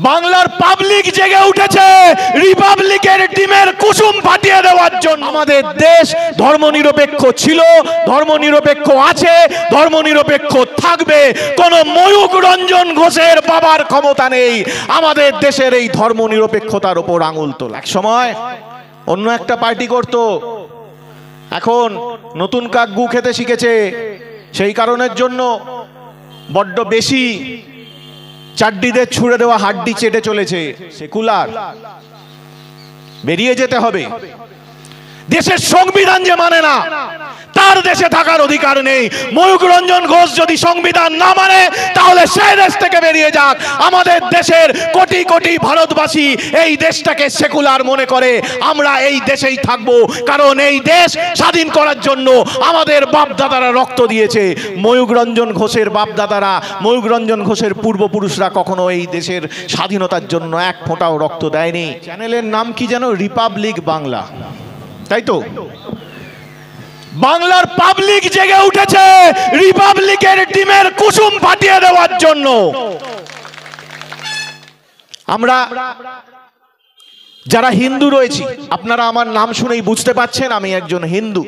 বাংলার পাবলিক জেগে উঠেছে রিপাবলিকের ডিমের কুসুম ফাটিয়ে দেওয়ার জন্য। আমাদের দেশ ধর্মনিরপেক্ষ ছিল, ধর্মনিরপেক্ষ আছে, ধর্মনিরপেক্ষ থাকবে। কোন ময়ূক রঞ্জন ঘোষের বাবার ক্ষমতা নেই আমাদের দেশের এই ধর্মনিরপেক্ষতার উপর আঙুল তোলা। এক সময় অন্য একটা পার্টি করত, এখন নতুন কাক গু খেতে শিখেছে, সেই কারণের জন্য বড্ড বেশি চাড্ডিদের ছুড়ে দেওয়া হাড্ডি চেটে চলেছে। সেকুলার, বেরিয়ে যেতে হবে। দেশের সংবিধান যে মানে না তার দেশে থাকার অধিকার নেই। ময়ূক রঞ্জন ঘোষ যদি সংবিধান না মানে তাহলে সেই দেশ থেকে বেরিয়ে যাক। আমাদের দেশের কোটি কোটি ভারতবাসী এই দেশটাকে সেকুলার মনে করে, আমরা এই দেশেই থাকবো, কারণ এই দেশ স্বাধীন করার জন্য আমাদের বাপদাদারা রক্ত দিয়েছে। ময়ূক রঞ্জন ঘোষের বাপদাদারা, ময়ূক রঞ্জন ঘোষের পূর্বপুরুষরা কখনো এই দেশের স্বাধীনতার জন্য এক ফোঁটাও রক্ত দেয়নি। চ্যানেলের নাম কি যেন? রিপাবলিক বাংলা, তাই তো? বাংলার পাবলিক জেগে উঠেছে রিপাবলিকের ডিমের কুসুম ফাটিয়ে দেওয়ার জন্য। আমরা যারা হিন্দু রয়েছি, আপনারা আমার নাম শুনেই বুঝতে পাচ্ছেন আমি একজন হিন্দু,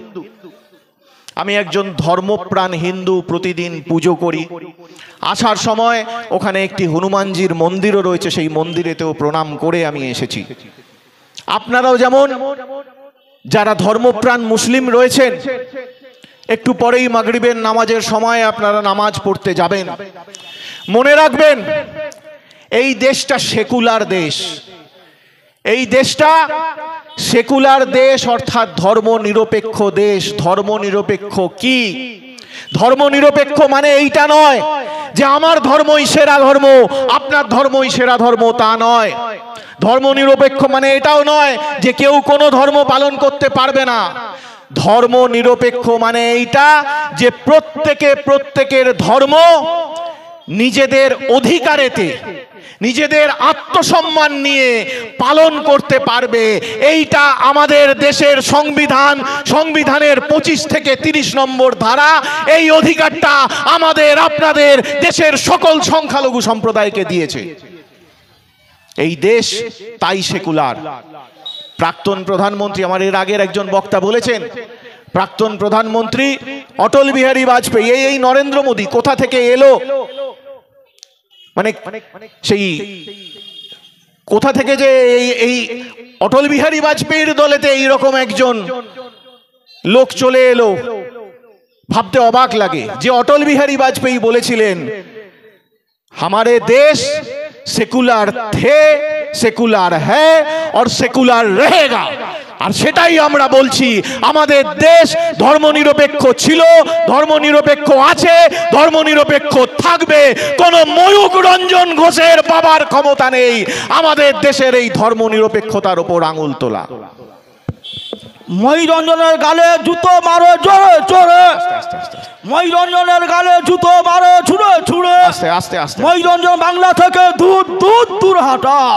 আমি একজন ধর্মপ্রাণ হিন্দু। প্রতিদিন পুজো করি। আসার সময় ওখানে একটি হনুমানজির মন্দিরও রয়েছে, সেই মন্দিরেতেও প্রণাম করে আমি এসেছি। আপনারাও যেমন যারা ধর্মপ্রাণ মুসলিম রয়েছেন, একটু পরেই মাগরিবের নামাজের সময় আপনারা নামাজ পড়তে যাবেন। মনে রাখবেন এই দেশটা সেকুলার দেশ, এই দেশটা সেকুলার দেশ, অর্থাৎ ধর্মনিরপেক্ষ দেশ। ধর্মনিরপেক্ষ কি? ধর্মনিরপেক্ষ মানে এইটা নয় যে আমার ধর্মই সেরা ধর্ম, আপনার ধর্মই সেরা ধর্ম, তা নয়। ধর্মনিরপেক্ষ মানে এটাও নয় যে কেউ কোনো ধর্ম পালন করতে পারবে না। ধর্মনিরপেক্ষ মানে এইটা যে প্রত্যেকের ধর্ম নিজেদের অধিকারেতে, নিজেদের আত্মসম্মান নিয়ে পালন করতে পারবে। এইটা আমাদের দেশের সংবিধান, সংবিধানের 25 থেকে 30 নম্বর ধারা এই অধিকারটা আমাদের আপনাদের দেশের সকল সংখ্যালঘু সম্প্রদায়কে দিয়েছে। এই দেশ তাই সেকুলার। প্রাক্তন প্রধানমন্ত্রী, আমার এর আগের একজন বক্তা বলেছেন, প্রাক্তন প্রধানমন্ত্রী অটল বিহারী বাজপেয়ী, এই নরেন্দ্র মোদী কোথা থেকে এলো, মানে সেই কোথা থেকে যে এই অটল বিহারী বাজপেয়ীর দলেতে এইরকম একজন লোক চলে এলো, ভাবতে অবাক লাগে। যে অটল বিহারী বাজপেয়ী বলেছিলেন हमारे देश सेकुलर थे, सेकुलर है और सेकुलर रहेगा। আর সেটাই আমরা বলছি, আমাদের দেশ ধর্মনিরপেক্ষ ছিল, ধর্মনিরপেক্ষ আছে, ধর্মনিরপেক্ষ থাকবে। কোন ময়ূক রঞ্জন ঘোষের বাবার ক্ষমতা নেই আমাদের দেশের এই ধর্মনিরপেক্ষতার উপর আঙুল তোলা। ময়ূরঞ্জনের গালে জুতো মারো জোরে জোরে, ময়ূরঞ্জনের গালে জুতো মারো ছুড়ে ছুড়ে, আস্তে আস্তে আস্তে। ময়ূরঞ্জন বাংলা থেকে দূর দূর দূর হটাও,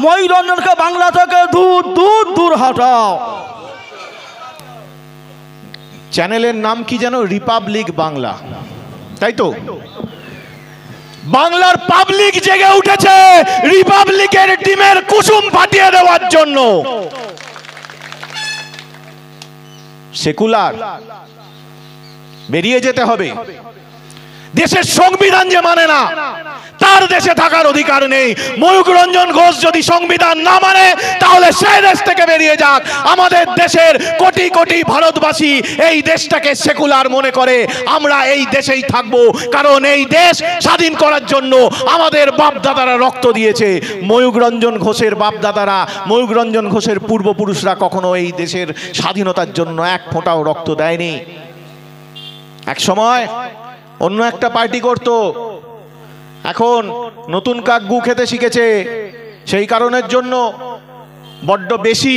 ময়ূরঞ্জনকে বাংলা থেকে দূর দূর দূর হটাও। চ্যানেলের নাম কি যেন? রিপাবলিক বাংলা, তাই তো? বাংলার পাবলিক জেগে উঠেছে রিপাবলিকের ডিমের কুসুম ফাটিয়ে দেওয়ার জন্য। সেকুলার, বেরিয়ে যেতে হবে। দেশের সংবিধান যে মানে না তার দেশে থাকার অধিকার নেই। ময়ূক রঞ্জন ঘোষ যদি সংবিধান না মানে তাহলে সেই দেশ থেকে বেরিয়ে যাক। আমাদের দেশের কোটি কোটি ভারতবাসী এই দেশটাকে সেকুলার মনে করে, আমরা এই দেশেই থাকবো, কারণ এই দেশ স্বাধীন করার জন্য আমাদের বাপদাদারা রক্ত দিয়েছে। ময়ূক রঞ্জন ঘোষের বাপদাদারা, ময়ূক রঞ্জন ঘোষের পূর্বপুরুষরা কখনো এই দেশের স্বাধীনতার জন্য এক ফোঁটাও রক্ত দেয়নি। এক সময় অন্য একটা পার্টি করত, এখন নতুন কাক গু খেতে শিখেছে, সেই কারণের জন্য বড্ড বেশি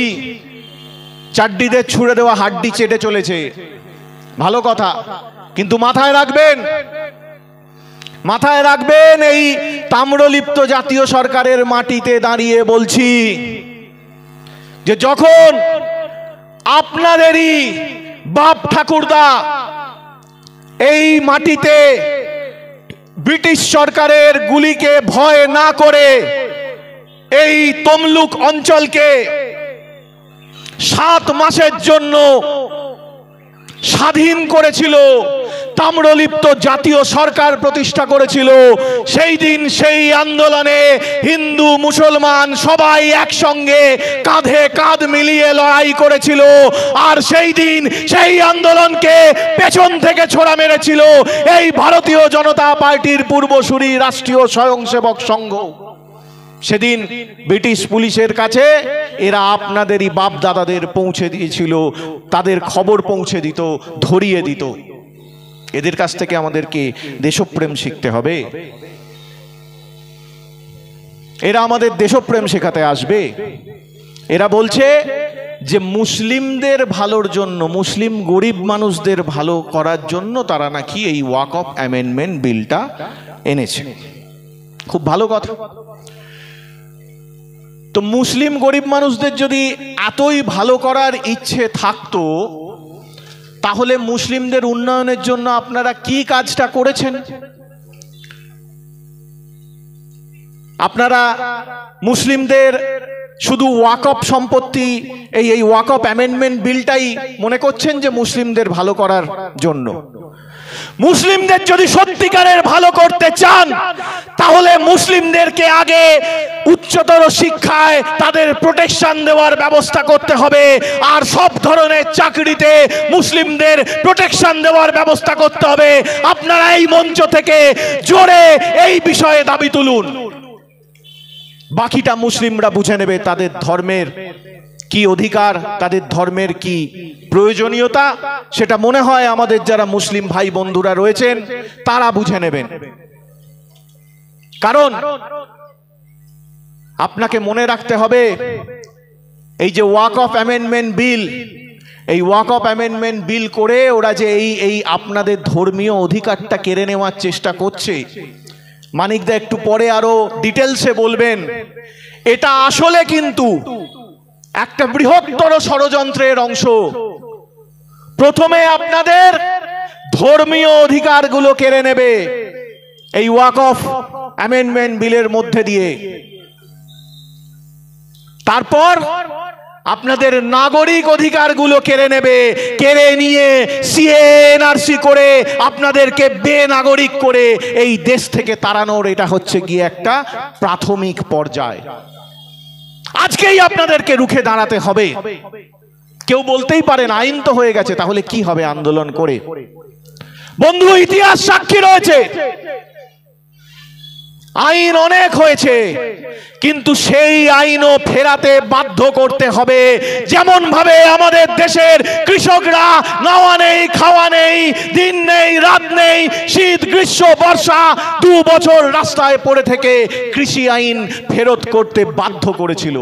চাড্ডিদের ছুড়ে দেওয়া হাড্ডি চেটে চলেছে। ভালো কথা, কিন্তু মাথায় রাখবেন, মাথায় রাখবেন, এই তাম্রলিপ্ত জাতীয় সরকারের মাটিতে দাঁড়িয়ে বলছি যে যখন আপনাদেরই বাপ ঠাকুরদা এই মাটিতে ব্রিটিশ সরকারের গুলিকে ভয় না করে এই তমলুক অঞ্চলকে 7 মাসের জন্য স্বাধীন করেছিল, তাম্রলিপ্ত জাতীয় সরকার প্রতিষ্ঠা করেছিল। সেই দিন সেই আন্দোলনে হিন্দু মুসলমান সবাই একসঙ্গে কাঁধে কাঁধ মিলিয়ে লড়াই করেছিল। আর সেই দিন সেই আন্দোলনকে পেছন থেকে ছোড়া মেরেছিল এই ভারতীয় জনতা পার্টির পূর্বসূরি রাষ্ট্রীয় স্বয়ংসেবক সংঘ। সেদিন ব্রিটিশ পুলিশের কাছে এরা আপনাদেরই বাপ দাদাদের পৌঁছে দিয়েছিল, তাদের খবর পৌঁছে দিত, ধরিয়ে দিত। এদের কাছ থেকে আমাদেরকে দেশপ্রেম শিখতে হবে। এরা আমাদের দেশপ্রেম শেখাতে আসবে। এরা বলছে যে মুসলিমদের ভালোর জন্য, মুসলিম গরিব মানুষদের ভালো করার জন্য তারা নাকি এই ওয়াকফ অ্যামেন্ডমেন্ট বিলটা এনেছে। খুব ভালো কথা। তো মুসলিম গরিব মানুষদের যদি এতই ভালো করার ইচ্ছে থাকতো, তাহলে মুসলিমদের উন্নয়নের জন্য আপনারা কি কাজটা করেছেন? আপনারা মুসলিমদের শুধু ওয়াকফ সম্পত্তি, এই ওয়াকফ অ্যামেন্ডমেন্ট বিলটাই মনে করছেন যে মুসলিমদের ভালো করার জন্য। মুসলিমদের যদি সত্যিকারের ভালো করতে চান, তাহলে মুসলিমদেরকে আগে উচ্চতর শিক্ষায় তাদের প্রোটেকশন দেওয়ার ব্যবস্থা করতে হবে। আর সব ধরনের চাকরিতে মুসলিমদের প্রোটেকশন দেওয়ার ব্যবস্থা করতে হবে। আপনারা এই মঞ্চ থেকে জোরে এই বিষয়ে দাবি তুলুন। বাকিটা মুসলিমরা বুঝে নেবে, তাদের ধর্মের কি অধিকার, তাদের ধর্মের কি প্রয়োজনীয়তা, সেটা মনে হয় আমাদের যারা মুসলিম ভাই বন্ধুরা রয়েছেন তারা বুঝে নেবেন। কারণ আপনাকে মনে রাখতে হবে, এই যে ওয়াকফ অ্যামেন্ডমেন্ট বিল, এই ওয়াকফ অ্যামেন্ডমেন্ট বিল করে ওরা যে এই আপনাদের ধর্মীয় অধিকারটা কেড়ে নেওয়ার চেষ্টা করছে, মানিকদা একটু পরে আরো ডিটেলসে বলবেন, এটা আসলে কিন্তু একটা বৃহত্তর ষড়যন্ত্রের অংশ। প্রথমে আপনাদের ধর্মীয় অধিকারগুলো কেড়ে নেবে এই ওয়াকফ অ্যামেন্ডমেন্ট বিলের মধ্যে দিয়ে, তারপর আপনাদের নাগরিক অধিকারগুলো কেড়ে নেবে, কেড়ে নিয়ে সিএনআরসি করে আপনাদেরকে বেনাগরিক করে এই দেশ থেকে তাড়ানোর এটা হচ্ছে গিয়ে একটা প্রাথমিক পর্যায়। আজকেই আপনাদেরকে রুখে দাঁড়াতে হবে। কেউ বলতেই পারেন আইন তো হয়ে গেছে, তাহলে কি হবে আন্দোলন করে? বন্ধু, ইতিহাস সাক্ষী রয়েছে, আইন অনেক হয়েছে, কিন্তু সেই আইনও ফেরাতে বাধ্য করতে হবে। যেমন ভাবে আমাদের দেশের কৃষকরা নাওয়া নেই, খাওয়া নেই, দিন নেই, রাত নেই, শীত গ্রীষ্ম বর্ষা 2 বছর রাস্তায় পড়ে থেকে কৃষি আইন ফেরত করতে বাধ্য করেছিল।